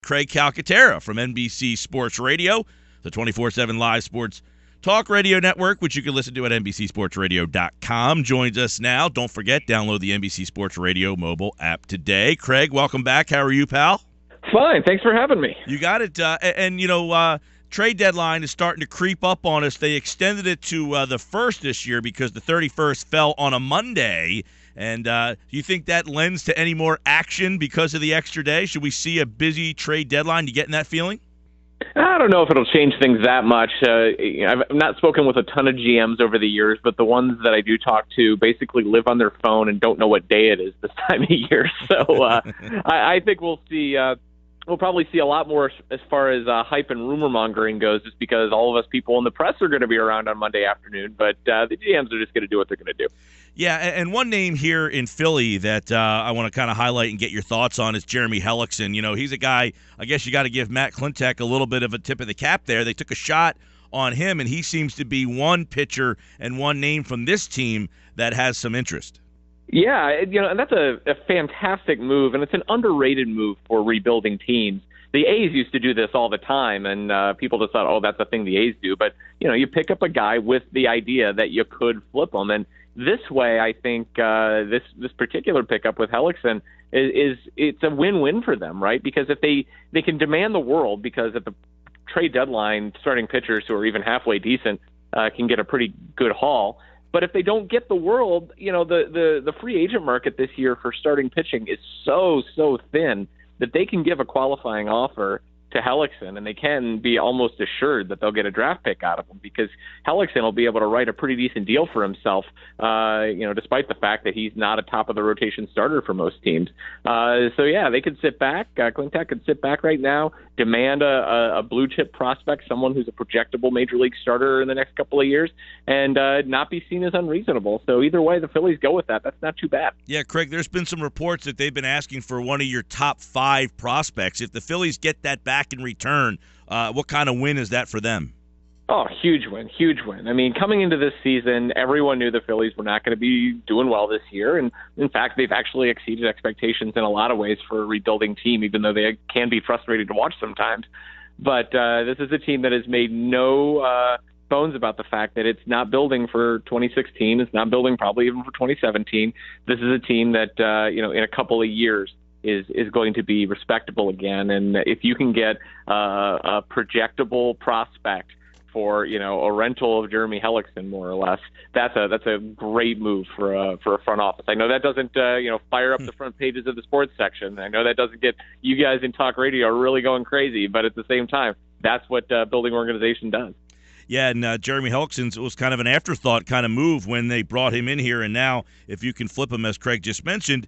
Craig Calcaterra from NBC Sports Radio, the 24/7 live sports talk radio network, which you can listen to at NBCSportsRadio.com. Joins us now. Don't forget, download the NBC Sports Radio mobile app today. Craig, welcome back. How are you, pal? Fine. Thanks for having me. You got it. Trade deadline is starting to creep up on us. They extended it to the 1st this year because the 31st fell on a Monday. And do you think that lends to any more action because of the extra day? Should we see a busy trade deadline? You getting that feeling? I don't know if it'll change things that much. I've not spoken with a ton of GMs over the years, but the ones that I do talk to basically live on their phone and don't know what day it is this time of year. So I think we'll see. We'll probably see a lot more as far as hype and rumor mongering goes, just because all of us people in the press are going to be around on Monday afternoon. But the GMs are just going to do what they're going to do. Yeah, and one name here in Philly that I want to kind of highlight and get your thoughts on is Jeremy Hellickson. You know, he's a guy, I guess you got to give Matt Klentak a little bit of a tip of the cap there. They took a shot on him, and he seems to be one pitcher and one name from this team that has some interest. Yeah, and that's a fantastic move, and it's an underrated move for rebuilding teams. The A's used to do this all the time, and people just thought, oh, that's the thing the A's do. But, you pick up a guy with the idea that you could flip him. And this way, I think this particular pickup with Hellickson it's a win-win for them, right? Because if they can demand the world, because at the trade deadline, starting pitchers who are even halfway decent can get a pretty good haul. But if they don't get the world, the free agent market this year for starting pitching is so thin that they can give a qualifying offer to Hellickson, and they can be almost assured that they'll get a draft pick out of him, because Hellickson will be able to write a pretty decent deal for himself, despite the fact that he's not a top-of-the-rotation starter for most teams. They could sit back. Klentak could sit back right now, demand a blue-chip prospect, someone who's a projectable major league starter in the next couple of years, and not be seen as unreasonable. So either way, the Phillies go with that. That's not too bad. Yeah, Craig, there's been some reports that they've been asking for one of your top 5 prospects. If the Phillies get that back in return, what kind of win is that for them? Oh, huge win. I mean, coming into this season, everyone knew the Phillies were not going to be doing well this year. And in fact, they've actually exceeded expectations in a lot of ways for a rebuilding team, even though they can be frustrating to watch sometimes. But this is a team that has made no bones about the fact that it's not building for 2016. It's not building probably even for 2017. This is a team that, in a couple of years is going to be respectable again. And if you can get a projectable prospect for a rental of Jeremy Hellickson, more or less, that's a great move for a front office. I know that doesn't fire up the front pages of the sports section. I know that doesn't get you guys in talk radio really going crazy, but at the same time, that's what building organization does. Yeah, and Jeremy Hellickson was kind of an afterthought kind of move when they brought him in here, and now if you can flip him, as Craig just mentioned,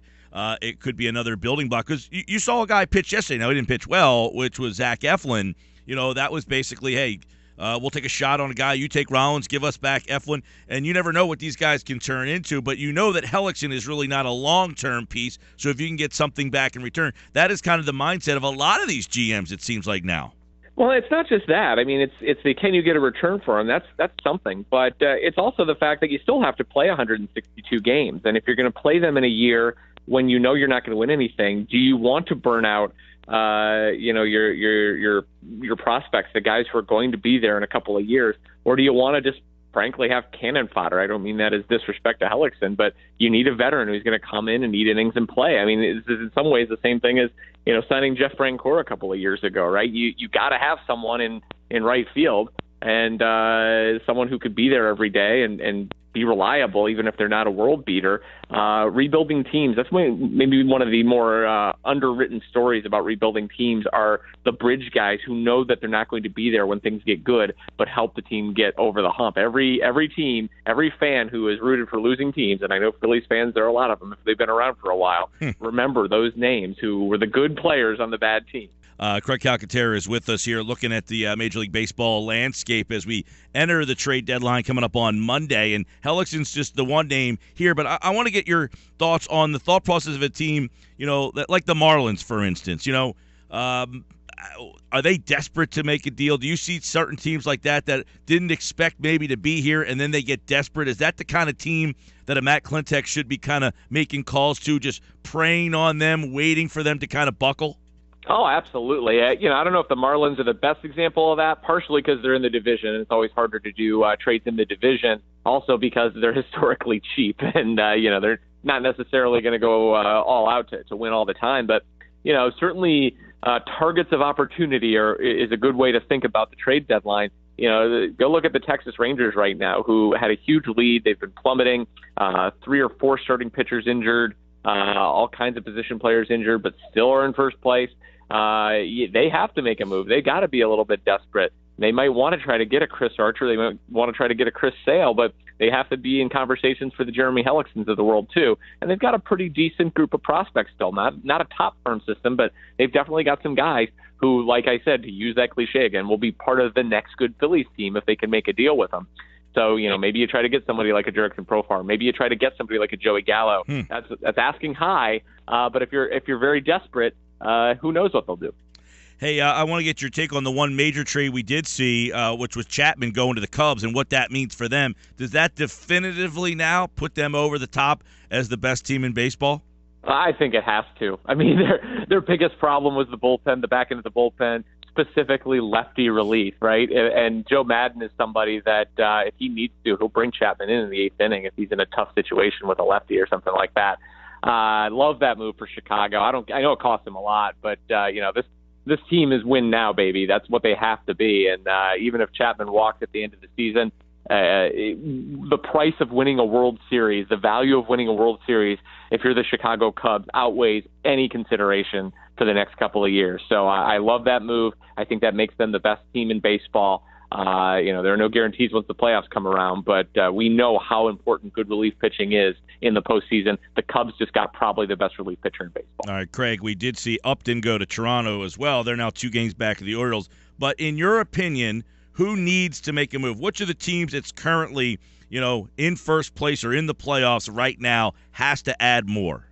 it could be another building block. Because you saw a guy pitch yesterday. Now, he didn't pitch well, which was Zach Eflin. That was basically, hey, we'll take a shot on a guy. You take Rollins, give us back Eflin. And you never know what these guys can turn into. But you know that Hellickson is really not a long-term piece. So if you can get something back in return, that is kind of the mindset of a lot of these GMs, it seems like now. Well, it's not just that. I mean, it's the can you get a return for him? That's something. But it's also the fact that you still have to play 162 games. And if you're going to play them in a year when you know you're not going to win anything, do you want to burn out your prospects, the guys who are going to be there in a couple of years, or do you want to just frankly have cannon fodder? I don't mean that as disrespect to Hellickson, but you need a veteran who's going to come in and eat innings and play. I mean, it's in some ways the same thing as signing Jeff Francoeur a couple of years ago, right? You got to have someone in right field and someone who could be there every day and be reliable, even if they're not a world beater. Rebuilding teams, that's maybe one of the more underwritten stories about rebuilding teams are the bridge guys who know that they're not going to be there when things get good, but help the team get over the hump. Every team, every fan who is rooted for losing teams, and I know Phillies fans, there are a lot of them if they've been around for a while, remember those names who were the good players on the bad team. Craig Calcaterra is with us here looking at the Major League Baseball landscape as we enter the trade deadline coming up on Monday. And Hellickson's just the one name here, but I want to get your thoughts on the thought process of a team, that, like the Marlins, for instance. Are they desperate to make a deal? Do you see certain teams like that didn't expect maybe to be here and then they get desperate? Is that the kind of team that a Matt Klentak should be kind of making calls to, just preying on them, waiting for them to kind of buckle? Oh, absolutely. I don't know if the Marlins are the best example of that, partially because they're in the division, and it's always harder to do trades in the division. Also because they're historically cheap, and they're not necessarily going to go all out to win all the time. But certainly targets of opportunity is a good way to think about the trade deadline. Go look at the Texas Rangers right now, who had a huge lead. They've been plummeting, 3 or 4 starting pitchers injured, all kinds of position players injured, but still are in first place. They have to make a move. They got to be a little bit desperate. They might want to try to get a Chris Archer. They might want to try to get a Chris Sale, but they have to be in conversations for the Jeremy Hellicksons of the world too. And they've got a pretty decent group of prospects still. Not a top farm system, but they've definitely got some guys who, like I said, to use that cliche again, will be part of the next good Phillies team if they can make a deal with them. So, maybe you try to get somebody like a Jurickson Profar. Maybe you try to get somebody like a Joey Gallo. That's asking high, but if you're very desperate, who knows what they'll do. Hey, I want to get your take on the one major trade we did see, which was Chapman going to the Cubs and what that means for them. Does that definitively now put them over the top as the best team in baseball? I think it has to. I mean, their biggest problem was the bullpen, the back end of the bullpen, specifically lefty relief, right? And Joe Maddon is somebody that if he needs to, he'll bring Chapman in the 8th inning if he's in a tough situation with a lefty or something like that. I love that move for Chicago. I know it cost them a lot, but this team is win now, baby. That's what they have to be. And even if Chapman walks at the end of the season, the price of winning a World Series, the value of winning a World Series, if you're the Chicago Cubs, outweighs any consideration for the next couple of years. So I love that move. I think that makes them the best team in baseball. There are no guarantees once the playoffs come around, but we know how important good relief pitching is in the postseason. The Cubs just got probably the best relief pitcher in baseball. All right, Craig, we did see Upton go to Toronto as well. They're now 2 games back of the Orioles. But in your opinion, who needs to make a move? Which of the teams that's currently, in first place or in the playoffs right now has to add more?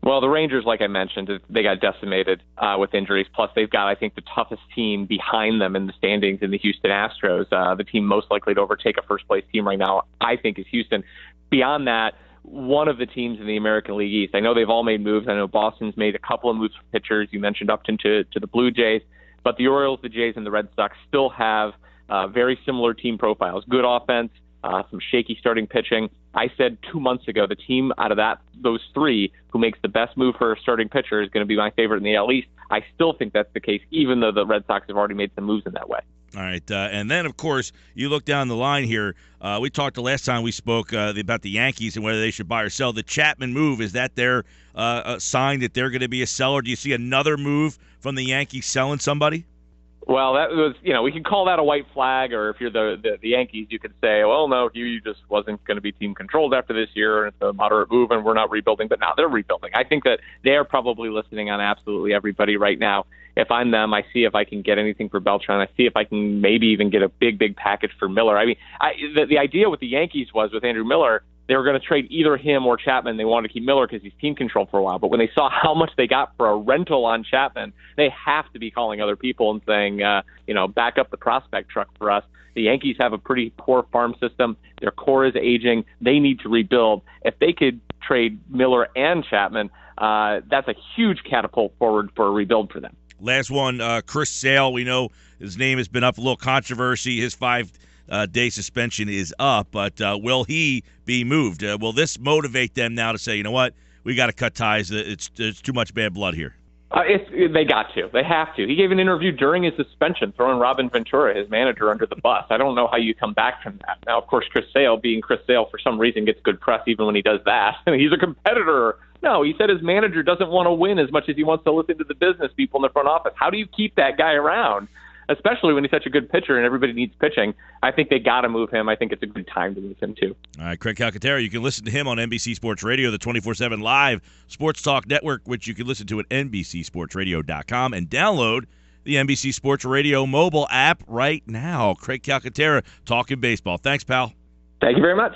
Well, the Rangers, like I mentioned, they got decimated with injuries. Plus, they've got, I think, the toughest team behind them in the standings in the Houston Astros. The team most likely to overtake a first-place team right now, I think, is Houston. Beyond that, one of the teams in the American League East. I know they've all made moves. I know Boston's made a couple of moves for pitchers. You mentioned Upton to the Blue Jays. But the Orioles, the Jays, and the Red Sox still have very similar team profiles. Good offense, some shaky starting pitching. I said 2 months ago the team out of those 3 who makes the best move for a starting pitcher is going to be my favorite in the AL East. I still think that's the case, even though the Red Sox have already made some moves in that way. All right, and then, of course, you look down the line here. We talked the last time we spoke about the Yankees and whether they should buy or sell. The Chapman move, is that their sign that they're going to be a seller? Do you see another move from the Yankees selling somebody? Well, that was, we could call that a white flag, or if you're the Yankees, you could say, well, no, you just wasn't going to be team controlled after this year, and it's a moderate move, and we're not rebuilding. But now they're rebuilding. I think that they're probably listening on absolutely everybody right now. If I'm them, I see if I can get anything for Beltran. I see if I can maybe even get a big package for Miller. I mean, the idea with the Yankees was with Andrew Miller, they were going to trade either him or Chapman. They wanted to keep Miller because he's team controlled for a while. But when they saw how much they got for a rental on Chapman, they have to be calling other people and saying, back up the prospect truck for us. The Yankees have a pretty poor farm system. Their core is aging. They need to rebuild. If they could trade Miller and Chapman, that's a huge catapult forward for a rebuild for them. Last one, Chris Sale. We know his name has been up, a little controversy. His 5-day suspension is up, but will he be moved? Will this motivate them now to say, you know what, we got to cut ties? It's too much bad blood here. They got to. They have to. He gave an interview during his suspension, throwing Robin Ventura, his manager, under the bus. I don't know how you come back from that. Now, of course, Chris Sale, being Chris Sale, for some reason gets good press even when he does that. He's a competitor. No, he said his manager doesn't want to win as much as he wants to listen to the business people in the front office. How do you keep that guy around, especially when he's such a good pitcher and everybody needs pitching? I think they got to move him. I think it's a good time to move him, too. All right, Craig Calcaterra, you can listen to him on NBC Sports Radio, the 24/7 live sports talk network, which you can listen to at NBCSportsRadio.com and download the NBC Sports Radio mobile app right now. Craig Calcaterra, talking baseball. Thanks, pal. Thank you very much.